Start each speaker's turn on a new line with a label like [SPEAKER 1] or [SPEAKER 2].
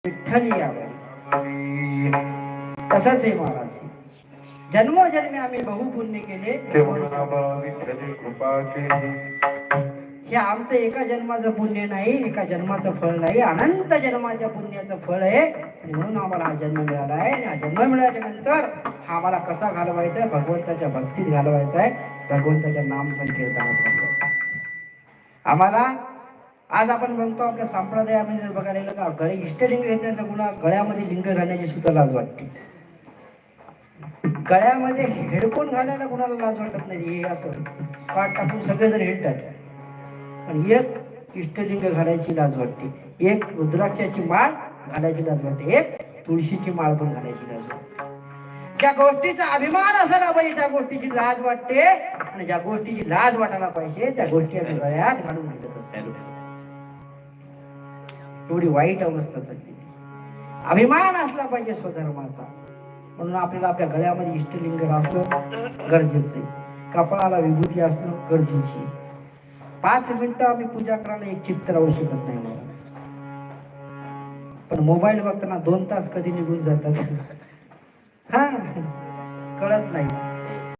[SPEAKER 1] विठ्ठल यावं. तसंच आहे महाराज, जन्मोजन्मी आम्ही बहुपुण्य केले, हे आमचं एका जन्माचं पुण्य नाही, एका जन्माचं फळ नाही, अनंत जन्माच्या पुण्याचं फळ आहे. म्हणून आम्हाला हा जन्म मिळाला आहे. आणि हा जन्म मिळाल्याच्या नंतर हा आम्हाला कसा घालवायचा आहे? भगवंताच्या भक्तीत घालवायचा आहे, भगवंताच्या नाम संकीर्तनात घालवायचा. आम्हाला आज आपण म्हणतो आपल्या संप्रदायामध्ये जर बघायला गेलं तर गळे इष्टलिंग घेण्याचा गुन्हा, गळ्यामध्ये लिंग घालण्याची सुद्धा लाज वाटते. गळ्यामध्ये हेडफोन घालायला कुणाला लाज वाटत नाही. हे असं पाठ टाकून सगळेजण हिंडतात, पण एक इष्टलिंग घालायची लाज वाटते, एक रुद्राक्षाची माळ घालायची लाज वाटते, एक तुळशीची माळ पण घालायची लाज वाटते. ज्या गोष्टीचा अभिमान असायला पाहिजे त्या गोष्टीची लाज वाटते, आणि ज्या गोष्टीची लाज वाटायला पाहिजे त्या गोष्टी आम्ही गळ्यात घालून घेत असतो. एवढी वाईट अवस्था चालली. अभिमान असला पाहिजे स्वधर्माचा. म्हणून आपल्याला आपल्या गळ्यामध्ये इष्टलिंग असणं गरजेचं आहे, कपाळाला विभूती असणं गरजेची. 5 मिनिटं आम्ही पूजा करायला एक चित्त राहू शकत नाही महाराज, पण मोबाईल बघताना 2 तास कधी निघून जातात हा कळत नाही.